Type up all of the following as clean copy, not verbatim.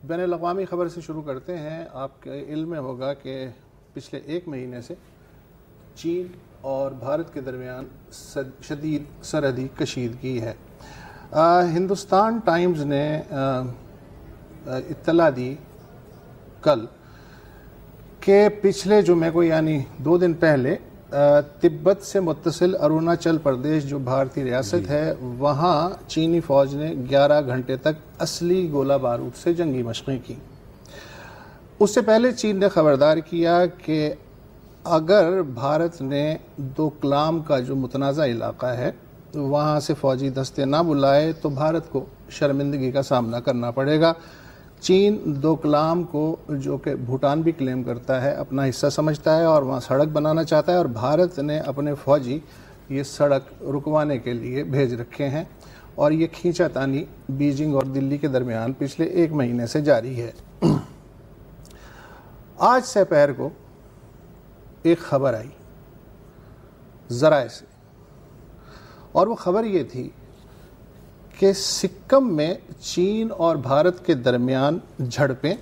بین الاقوامی خبر سے شروع کرتے ہیں. آپ کے علم میں ہوگا کہ پچھلے 1 مہینے سے چین اور بھارت کے درمیان شدید سرحدی کشیدگی ہے. ہندوستان ٹائمز نے اطلاع دی کل کہ پچھلے جمعے کو یعنی 2 دن پہلے تبت سے متصل اروناچل پردیش جو بھارتی ریاست ہے وہاں چینی فوج نے 11 گھنٹے تک اصلی گولہ بارود سے جنگی مشقیں کی. اس سے پہلے چین نے خبردار کیا کہ اگر بھارت نے دوکلام کا جو متنازع علاقہ ہے وہاں سے فوجی دستے نہ بلائے تو بھارت کو شرمندگی کا سامنا کرنا پڑے گا. چین دوکلام کو جو کہ بھوٹان بھی کلیم کرتا ہے اپنا حصہ سمجھتا ہے اور وہاں سڑک بنانا چاہتا ہے اور بھارت نے اپنے فوجی یہ سڑک رکوانے کے لیے بھیج رکھے ہیں اور یہ کھینچا تانی بیجنگ اور دلی کے درمیان پچھلے 1 مہینے سے جاری ہے. آج سپہر کو ایک خبر آئی ذرائع سے اور وہ خبر یہ تھی کہ سکم میں چین اور بھارت کے درمیان جھڑپیں،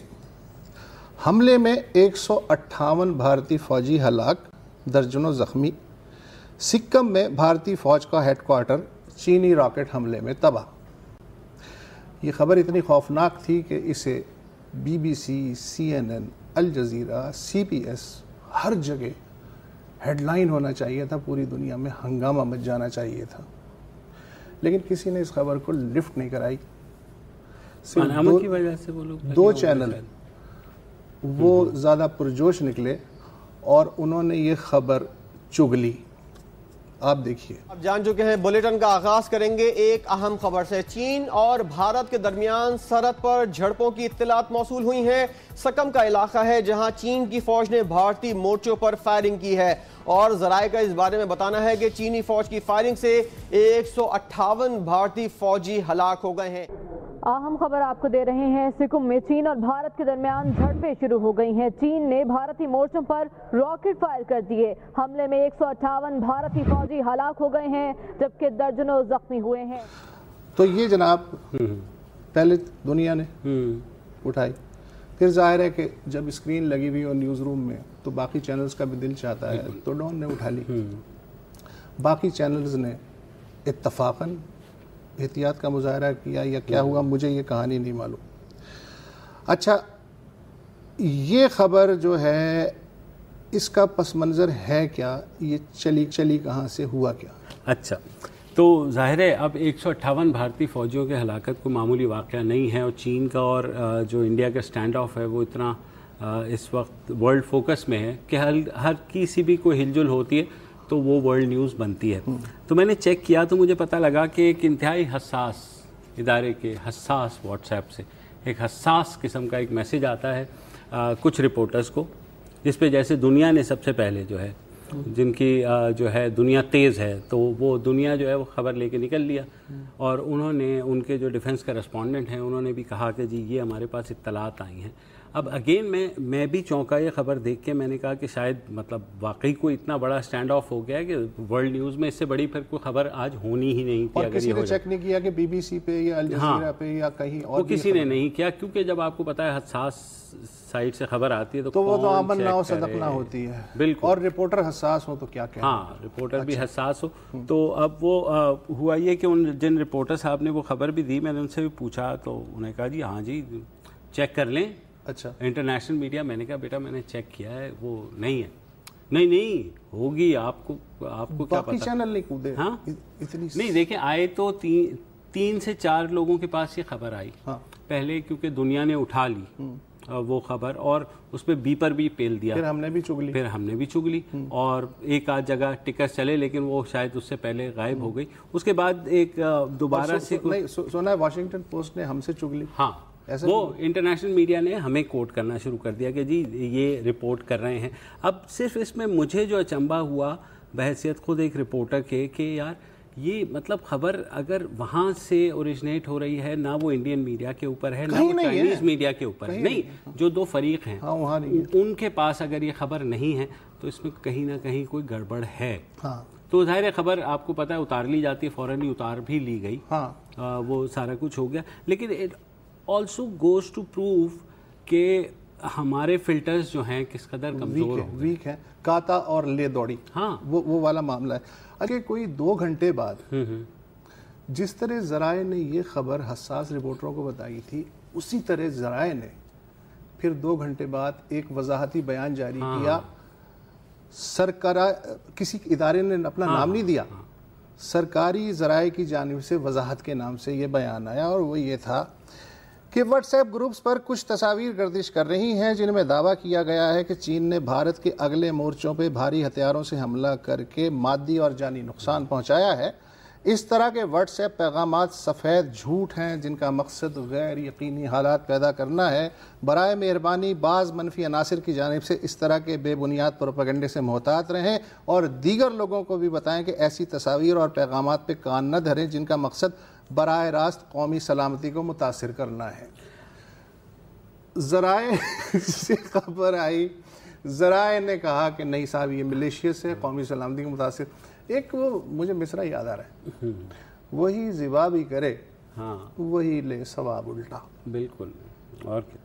حملے میں 158 بھارتی فوجی ہلاک، درجنوں زخمی. سکم میں بھارتی فوج کا ہیڈ کوارٹر چینی راکٹ حملے میں تباہ. یہ خبر اتنی خوفناک تھی کہ اسے BBC، CNN، الجزیرہ، CBS ہر جگہ ہیڈ لائن ہونا چاہیے تھا، پوری دنیا میں ہنگامہ مچ جانا چاہیے تھا، لیکن کسی نے اس خبر کو لفٹ نہیں کرائی. کی وجہ سے وہ لوگ 2 چینل وہ زیادہ پرجوش نکلے اور انہوں نے یہ خبر چگ لی. آپ دیکھیے. اب جان چکے ہیں بلیٹن کا آغاز کریں گے ایک اہم خبر سے. چین اور بھارت کے درمیان سرحد پر جھڑپوں کی اطلاعات موصول ہوئی ہیں. سکم کا علاقہ ہے جہاں چین کی فوج نے بھارتی مورچوں پر فائرنگ کی ہے اور ذرائع کا اس بارے میں بتانا ہے کہ چینی فوج کی فائرنگ سے 158 بھارتی فوجی ہلاک ہو گئے ہیں. اہم خبر آپ کو دے رہے ہیں. سکم میں چین اور بھارت کے درمیان جھڑپیں شروع ہو گئی ہیں. چین نے بھارتی مورچوں پر راکٹ فائر کر دیے. حملے میں 158 بھارتی فوجی ہلاک ہو گئے ہیں جبکہ درجنوں زخمی ہوئے ہیں. تو یہ جناب پہلے دنیا نے اٹھائی، پھر ظاہر ہے کہ جب اسکرین لگی ہوئی اور نیوز روم میں تو باقی چینلز کا بھی دل چاہتا ہے تو ڈون نے اٹھا لی. باقی چینلز نے اتفاقاً احتیاط کا مظاہرہ کیا یا کیا ہوا مجھے یہ کہانی نہیں معلوم. اچھا، یہ خبر جو ہے اس کا پس منظر ہے کیا، یہ چلی کہاں سے، ہوا کیا؟ اچھا، تو ظاہر ہے اب 158 بھارتی فوجیوں کے ہلاکت کو معمولی واقعہ نہیں ہے اور چین کا اور جو انڈیا کا سٹینڈ آف ہے وہ اتنا اس وقت ورلڈ فوکس میں ہے کہ ہر کسی بھی کوئی ہل جل ہوتی ہے تو وہ ورلڈ نیوز بنتی ہے. تو میں نے چیک کیا تو مجھے پتہ لگا کہ ایک انتہائی حساس ادارے کے حساس واٹس ایپ سے ایک حساس قسم کا ایک میسیج آتا ہے کچھ رپورٹرز کو، جس پہ جیسے دنیا نے سب سے پہلے جو ہے جن کی جو ہے دنیا تیز ہے تو وہ دنیا جو ہے وہ خبر لے کے نکل لیا اور انہوں نے ان کے جو ڈیفنس کا رسپونڈنٹ ہیں انہوں نے بھی کہا کہ جی یہ ہمارے پاس اطلاعات آئی ہیں. اب اگین میں بھی چونکا یہ خبر دیکھ کے میں نے کہا کہ شاید مطلب واقعی کوئی اتنا بڑا سٹینڈ آف ہو گیا ہے کہ ورلڈ نیوز میں اس سے بڑی پھر کوئی خبر آج ہونی ہی نہیں تھی. اور کسی نے چیک نہیں کیا کہ BBC پہ یا الجزیرہ پہ یا کہیں اور، وہ کسی نے نہیں کیا کیونکہ جب آپ کو پتہ ہے حساس سائٹ سے خبر آتی ہے تو وہ تو آمن نہ ہو صدق نہ ہوتی ہے. بالکل. اور رپورٹر حساس ہو تو کیا کہیں. ہاں، رپورٹر بھی حساس ہو. تو اب وہ ہوا یہ کہ جن رپورٹر صاحب نے وہ خبر بھی دی میں نے ان سے بھی پوچھا تو انہوں نے کہا جی ہاں جی چیک کر لیں. اچھا، انٹرنیشنل میڈیا. میں نے کہا بیٹا میں نے چیک کیا ہے وہ نہیں ہے. نہیں ہوگی، آپ کو کیا پتا. چینل نہیں کودے. ہاں نہیں، دیکھیں آئے تو 3 سے 4 لوگوں کے پاس یہ خبر آئی پہلے کیونکہ دنیا نے اٹھا لی وہ خبر اور اس پہ بی پر بھی پیل دیا. پھر ہم نے بھی چگ لی اور ایک آدھ جگہ ٹکٹ چلے لیکن وہ شاید اس سے پہلے غائب ہو گئی. اس کے بعد ایک دوبارہ سے سنا ہے واشنگٹن پوسٹ نے ہم سے چگ لی. ہاں، وہ انٹرنیشنل میڈیا نے ہمیں کوٹ کرنا شروع کر دیا کہ جی یہ رپورٹ کر رہے ہیں. اب صرف اس میں مجھے جو اچنبھا ہوا بحیثیت خود ایک رپورٹر کے کہ یار یہ مطلب خبر اگر وہاں سے اوریجنیٹ ہو رہی ہے نہ وہ انڈین میڈیا کے اوپر ہے نہ وہ چائنیز میڈیا کے اوپر ہے. نہیں، جو 2 فریق ہیں ان کے پاس اگر یہ خبر نہیں ہے تو اس میں کہیں نہ کہیں کوئی گڑبڑ ہے. تو ظاہر خبر آپ کو پتہ ہے اتار لی جاتی ہے، فوراً ہی اتار بھی لی گئی. وہ سارا کچھ ہو گیا. لیکن آلسو گوز ٹو پروو کہ ہمارے فلٹرز جو ہیں کس قدر کمزور ہو گئے، ویک ہیں، کاتا اور لے دوڑی، ہاں وہ والا معاملہ ہے۔ اگر کوئی 2 گھنٹے بعد جس طرح ذرائع نے یہ خبر حساس رپورٹروں کو بتائی تھی، اسی طرح ذرائع نے پھر 2 گھنٹے بعد ایک وضاحتی بیان جاری کیا۔ کسی ادارے نے اپنا نام نہیں دیا، سرکاری ذرائع کی جانب سے وضاحت کے نام سے یہ بیان آیا، اور وہ یہ تھا کہ واٹس ایپ گروپس پر کچھ تصاویر گردش کر رہی ہیں جن میں دعویٰ کیا گیا ہے کہ چین نے بھارت کے اگلے مورچوں پہ بھاری ہتھیاروں سے حملہ کر کے مادی اور جانی نقصان پہنچایا ہے۔ اس طرح کے واٹس ایپ پیغامات سفید جھوٹ ہیں جن کا مقصد غیر یقینی حالات پیدا کرنا ہے۔ برائے مہربانی بعض منفی عناصر کی جانب سے اس طرح کے بے بنیاد پروپیگنڈے سے محتاط رہیں اور دیگر لوگوں کو بھی بتائیں کہ ایسی تصاویر اور پیغامات پہ کان نہ دھریں جن کا مقصد براہ راست قومی سلامتی کو متاثر کرنا ہے۔ ذرائع سے خبر آئی، ذرائع نے کہا کہ نہیں صاحب یہ ملیشیس ہے، قومی سلامتی کو متاثر۔ ایک وہ مجھے مصرع یاد آ رہا ہے، وہی ذبح بھی کرے ہاں وہی لے ثواب الٹا۔ بالکل، اور کیا،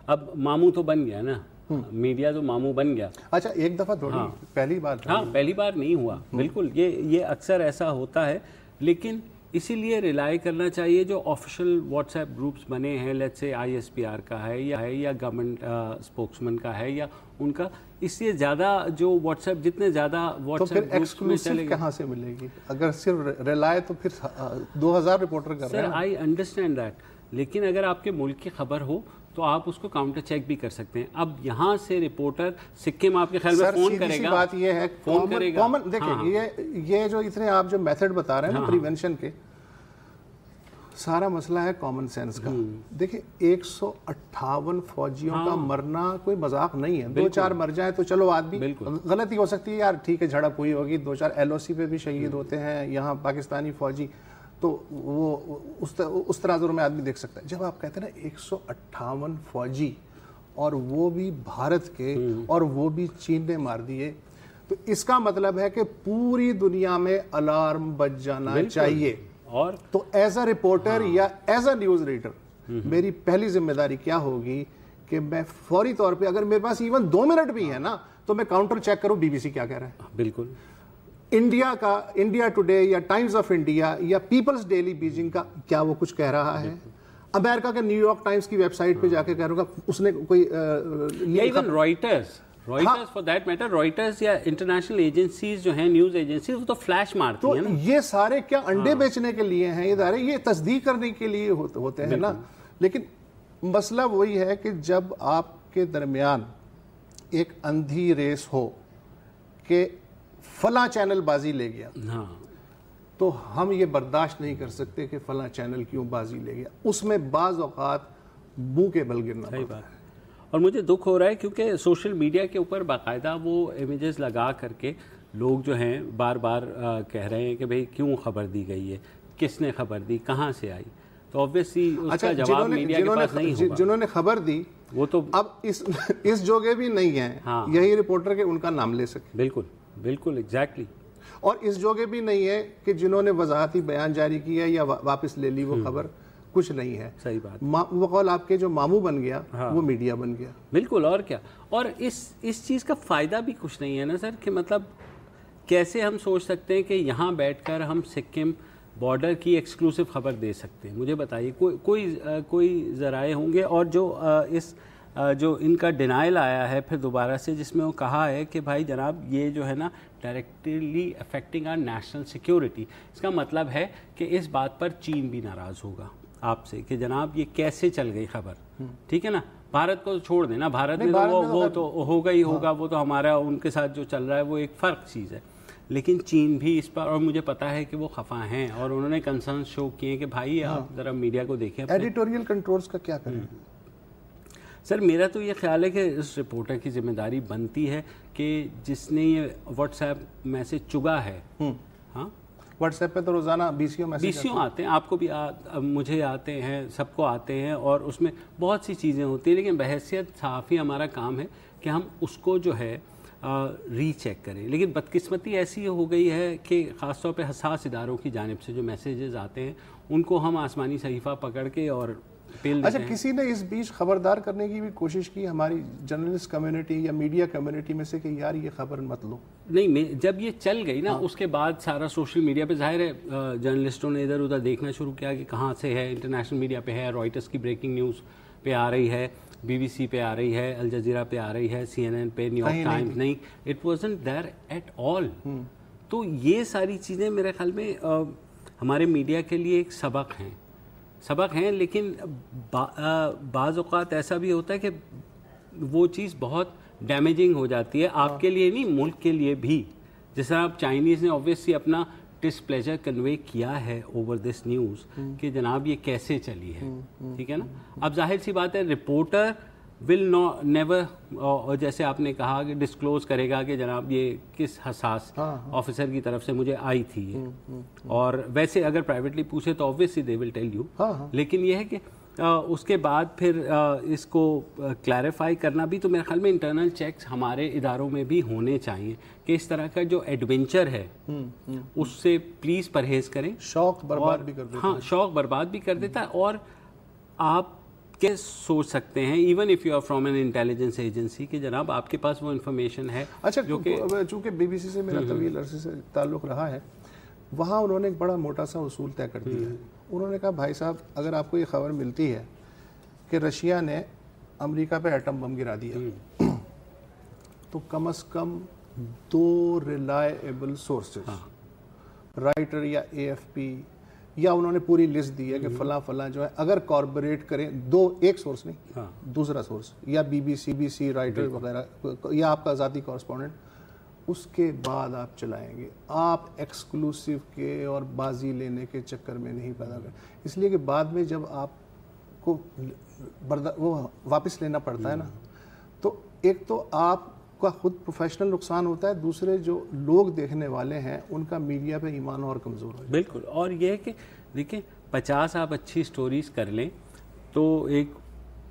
اب ماموں تو بن گیا نا، میڈیا تو ماموں بن گیا۔ اچھا ایک دفعہ تھوڑی پہلی بار، ہاں پہلی بار نہیں ہوا، بالکل، یہ اکثر ایسا ہوتا ہے، لیکن اسی لیے ریلائی کرنا چاہیے جو آفیشیل واٹس ایپ گروپس بنے ہیں، لیٹس سے ISPR کا ہے یا گورنمنٹ اسپوکسمین کا ہے یا ان کا، اس سے زیادہ جو واٹس ایپ جتنے زیادہ واٹس ایپ گروپس میں چلے گا کہاں سے ملے گی؟ اگر صرف ریلائے تو پھر 2000 رپورٹر کر رہے ہیں۔ سر آئی انڈرسٹینڈ دیٹ، لیکن اگر آپ کے ملک کی خبر ہو تو آپ اس کو کاؤنٹر چیک بھی کر سکتے ہیں۔ اب یہاں سے رپورٹر سکم آپ کے خیال میں فون کرے گا، بات یہ ہے فون کرے گا، کامن دیکھیں یہ جو اتنے آپ جو میتھڈ بتا رہے ہیں نا پریونشن کے، سارا مسئلہ ہے کامن سینس کا۔ دیکھیں 158 فوجیوں کا مرنا کوئی مذاق نہیں ہے، 2-4 مر جائیں تو چلو آدمی غلطی ہو سکتی ہے یار، ٹھیک ہے جھڑپ ہوئی ہوگی، 2-4 LOC پہ بھی شہید ہوتے ہیں یہاں پاکستانی فوجی، تو وہ اس تناظر میں آدمی دیکھ سکتا ہے۔ جب آپ کہتے ہیں نا 158 فوجی اور وہ بھی بھارت کے اور وہ بھی چین نے مار دیے، تو اس کا مطلب ہے کہ پوری دنیا میں الارم بج جانا چاہیے۔ اور تو ایز اے رپورٹر یا ایز اے نیوز ریڈر میری پہلی ذمہ داری کیا ہوگی کہ میں فوری طور پہ، اگر میرے پاس ایون 2 منٹ بھی ہے نا، تو میں کاؤنٹر چیک کروں BBC کیا کہہ رہا ہے، بالکل انڈیا کا انڈیا ٹوڈے یا ٹائمز آف انڈیا یا پیپلز ڈیلی بیجنگ کا کیا وہ کچھ کہہ رہا ہے، امریکہ کے نیو یارک ٹائمز کی ویب سائٹ پہ جا کے کہہ رہا ہوں اس نے کوئی even writers for that matter, writers یا انٹرنیشنل ایجنسیز جو ہیں، نیوز ایجنسیز، وہ تو فلیش مارتی ہیں نا۔ یہ سارے کیا انڈے بیچنے کے لیے ہیں ادارے، یہ تصدیق کرنے کے لیے ہوتے ہیں نا۔ لیکن مسئلہ وہی ہے کہ جب آپ کے درمیان ایک اندھی ریس ہو کہ فلاں چینل بازی لے گیا، تو ہم یہ برداشت نہیں کر سکتے کہ فلاں چینل کیوں بازی لے گیا، اس میں بعض اوقات منہ کے بل گرنا پڑتا ہے۔ اور مجھے دکھ ہو رہا ہے کیونکہ سوشل میڈیا کے اوپر باقاعدہ وہ امیجز لگا کر کے لوگ جو ہیں بار بار کہہ رہے ہیں کہ بھئی کیوں خبر دی گئی ہے، کس نے خبر دی، کہاں سے آئی، تو obviously اس کا جواب میڈیا کے پاس نہیں ہوگا۔ جنہوں نے خبر دی وہ تو اب اس جوگے بھی نہیں ہیں یہی رپورٹر کے ان کا نام لے سکے۔ بالکل بالکل ایگزیکٹلی۔ اور اس جوگے بھی نہیں ہے کہ جنہوں نے وضاحتی بیان جاری کیا یا واپس لے لی وہ خبر، کچھ نہیں ہے۔ صحیح بات۔ وہ قول آپ کے جو ماموں بن گیا وہ میڈیا بن گیا۔ بالکل، اور کیا، اور اس چیز کا فائدہ بھی کچھ نہیں ہے نا سر، کہ مطلب کیسے ہم سوچ سکتے ہیں کہ یہاں بیٹھ کر ہم سکم بارڈر کی ایکسکلوسیو خبر دے سکتے ہیں؟ مجھے بتائیے کوئی ذرائع ہوں گے؟ اور جو ان کا ڈینائل آیا ہے پھر دوبارہ سے، جس میں وہ کہا ہے کہ بھائی جناب یہ جو ہے نا directly affecting our national security, اس کا مطلب ہے کہ اس بات پر چین بھی ناراض ہوگا آپ سے کہ جناب یہ کیسے چل گئی خبر، ٹھیک ہے نا۔ بھارت کو چھوڑ دینا، بھارت میں وہ تو ہوگا ہی ہوگا، وہ تو ہمارا ان کے ساتھ جو چل رہا ہے وہ ایک فرق چیز ہے، لیکن چین بھی اس پر، اور مجھے پتا ہے کہ وہ خفا ہیں اور انہوں نے کنسرن شو کیے کہ بھائی آپ ذرا میڈیا کو دیکھیں۔ ایڈیٹوریل کنٹرولز کا کیا کریں؟ سر میرا تو یہ خیال ہے کہ اس رپورٹر کی ذمہ داری بنتی ہے کہ جس نے یہ واٹس ایپ میسج چگا ہے، ہاں واٹس ایپ پہ تو روزانہ 20 میسج آتے ہیں، آپ کو بھی مجھے آتے ہیں، سب کو آتے ہیں، اور اس میں بہت سی چیزیں ہوتی ہیں، لیکن بحیثیت صحافی ہمارا کام ہے کہ ہم اس کو جو ہے ری چیک کریں۔ لیکن بدقسمتی ایسی ہو گئی ہے کہ خاص طور پہ حساس اداروں کی جانب سے جو میسیجز آتے ہیں ان کو ہم آسمانی صحیفہ پکڑ کے اور اچھا کسی نے اس بیچ خبردار کرنے کی بھی کوشش کی ہماری جرنلسٹ کمیونٹی یا میڈیا کمیونٹی میں سے کہ یار یہ خبر مت لو؟ نہیں، جب یہ چل گئی نا اس کے بعد سارا سوشل میڈیا پہ ظاہر ہے جرنلسٹوں نے ادھر ادھر دیکھنا شروع کیا کہ کہاں سے ہے، انٹرنیشنل میڈیا پہ ہے، رائٹرز کی بریکنگ نیوز پہ آ رہی ہے، BBC پہ آ رہی ہے، الجزیرہ پہ آ رہی ہے، CNN پہ، نیو یارک ٹائمز نہیں، it wasn't there at all. تو یہ ساری چیزیں میرے خیال میں ہمارے میڈیا کے لیے ایک سبق ہیں، لیکن بعض اوقات ایسا بھی ہوتا ہے کہ وہ چیز بہت ڈیمیجنگ ہو جاتی ہے، آپ کے لیے نہیں ملک کے لیے بھی. جس طرح اب چائنیز نے اوبویسلی اپنا ڈسپلیجر کنوے کیا ہے اوور دس نیوز کہ جناب یہ کیسے چلی ہے، ٹھیک ہے نا. اب ظاہر سی بات ہے رپورٹر ول نیور، جیسے آپ نے کہا کہ ڈسکلوز کرے گا کہ جناب یہ کس حساس آفیسر کی طرف سے مجھے آئی تھی یہ، اور ویسے اگر پرائیویٹلی پوچھے تو obviously they will tell you. لیکن یہ ہے کہ اس کے بعد پھر اس کو کلیریفائی کرنا بھی، تو میرے خیال میں انٹرنل چیکس ہمارے اداروں میں بھی ہونے چاہیے کہ اس طرح کا جو ایڈونچر ہے اس سے پلیز پرہیز کریں. شوق برباد بھی کر دیتا ہے. ہاں، شوق برباد بھی کر دیتا ہے. اور آپ کیا سوچ سکتے ہیں even if you are from an intelligence agency کہ جناب آپ کے پاس وہ انفارمیشن ہے. اچھا چونکہ BBC سے میرا طویل عرصے سے تعلق رہا ہے، وہاں انہوں نے ایک بڑا موٹا سا اصول طے کر دیا ہے. انہوں نے کہا بھائی صاحب اگر آپ کو یہ خبر ملتی ہے کہ رشیا نے امریکہ پہ ایٹم بم گرا دیا تو کم از کم 2 ریلائبل سورسز، رائٹر یا AFP، یا انہوں نے پوری لسٹ دی ہے کہ فلاں فلاں جو ہے اگر کاربوریٹ کریں، ایک سورس نہیں، دوسرا سورس، یا BBC رائٹر وغیرہ، یا آپ کا ذاتی کورسپونڈنٹ، اس کے بعد آپ چلائیں گے. آپ ایکسکلوسیو کے اور بازی لینے کے چکر میں نہیں پیدا کریں، اس لیے کہ بعد میں جب آپ کو وہ واپس لینا پڑتا ہے نا، تو ایک تو آپ کا خود پروفیشنل نقصان ہوتا ہے، دوسرے جو لوگ دیکھنے والے ہیں ان کا میڈیا پہ ایمان اور کمزور ہو. بالکل. اور یہ ہے کہ دیکھیں 50 آپ اچھی سٹوریز کر لیں تو ایک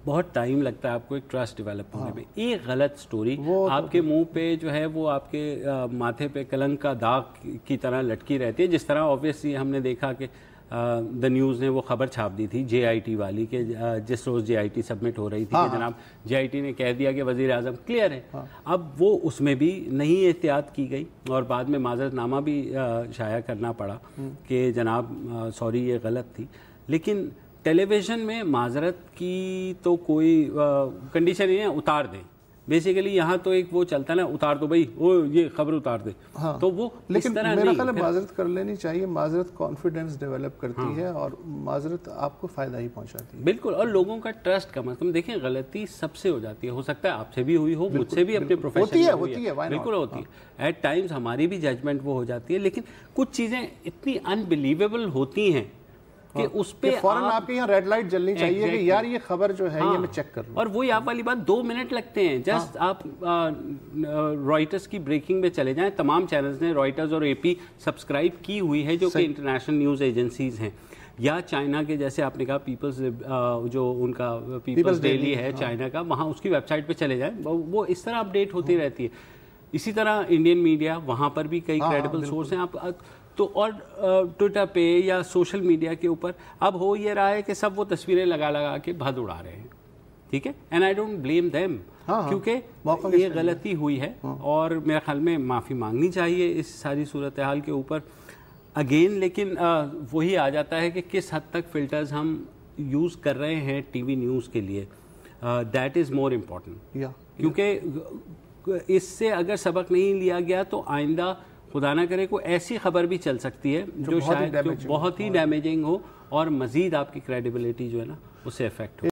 بہت ٹائم لگتا ہے آپ کو ایک ٹرسٹ ڈیولپ ہونے میں. ایک غلط سٹوری آپ کے منہ پہ جو ہے وہ آپ کے ماتھے پہ کلنک کا داغ کی طرح لٹکی رہتی ہے. جس طرح آبویسلی ہم نے دیکھا کہ دا نیوز نے وہ خبر چھاپ دی تھی JIT والی کہ جس روز JIT سبمٹ ہو رہی تھی کہ جناب JIT نے کہہ دیا کہ وزیر اعظم کلیئر ہے. اب وہ اس میں بھی نہیں احتیاط کی گئی اور بعد میں معذرت نامہ بھی شائع کرنا پڑا کہ جناب سوری یہ غلط تھی. لیکن ٹیلی ویژن میں معذرت کی تو کوئی کنڈیشن نہیں ہے، اتار دیں. بیسیکلی یہاں تو ایک وہ چلتا ہے نا، اتار دو بھائی، وہ یہ خبر اتار دے. تو وہ لیکن میرا خیال ہے معذرت کر لینی چاہیے. معذرت کانفیڈنس ڈیولپ کرتی ہے اور معذرت آپ کو فائدہ ہی پہنچاتی ہے. بالکل. اور لوگوں کا ٹرسٹ کم از کم. دیکھیں غلطی سب سے ہو جاتی ہے، ہو سکتا ہے آپ سے بھی ہوئی ہو، مجھ سے بھی اپنے پروفیشن میں ہوئی ہے، بالکل ہوتی ہے. ایٹ ٹائمز ہماری بھی ججمنٹ وہ ہو جاتی ہے، لیکن کچھ چیزیں اتنی انبلیویبل ہوتی ہیں کہ اس پہ فوراً آپ کے یہاں ریڈ لائٹ جلنی چاہیے کہ یار یہ خبر جو ہے یہ میں چیک کر لوں. اور وہی آپ والی بات 2 منٹ لگتے ہیں. جسٹ آپ رائٹرز کی بریکنگ میں چلے جائیں، تمام چینلز نے رائٹرز اور AP سبسکرائب کی ہوئی ہے جو کہ انٹرنیشنل نیوز ایجنسیز ہیں. یا چائنا کے جیسے آپ نے کہا پیپلز، جو ان کا پیپلز ڈیلی ہے چائنا کا، وہاں اس کی ویب سائٹ پہ چلے جائیں، وہ اس طرح اپڈیٹ ہوتی رہتی ہے. اسی طرح انڈین میڈیا، وہاں پر بھی کئی کریڈیبل سورس ہیں. آپ تو اور ٹویٹر پہ یا سوشل میڈیا کے اوپر اب ہو یہ رہا ہے کہ سب وہ تصویریں لگا لگا کے بھد اڑا رہے ہیں. ٹھیک ہے، and I don't blame them, کیونکہ یہ غلطی ہوئی ہے اور میرے خیال میں معافی مانگنی چاہیے اس ساری صورتحال کے اوپر اگین. لیکن وہی آ جاتا ہے کہ کس حد تک فلٹرز ہم یوز کر رہے ہیں ٹی وی نیوز کے لیے، دیٹ از مور امپورٹنٹ. کیونکہ اس سے اگر سبق نہیں لیا گیا تو آئندہ خدا نہ کرے کوئی ایسی خبر بھی چل سکتی ہے جو شاید بہت ہی ڈیمیجنگ ہو اور مزید آپ کی کریڈیبلٹی جو ہے نا اس سے افیکٹ ہو.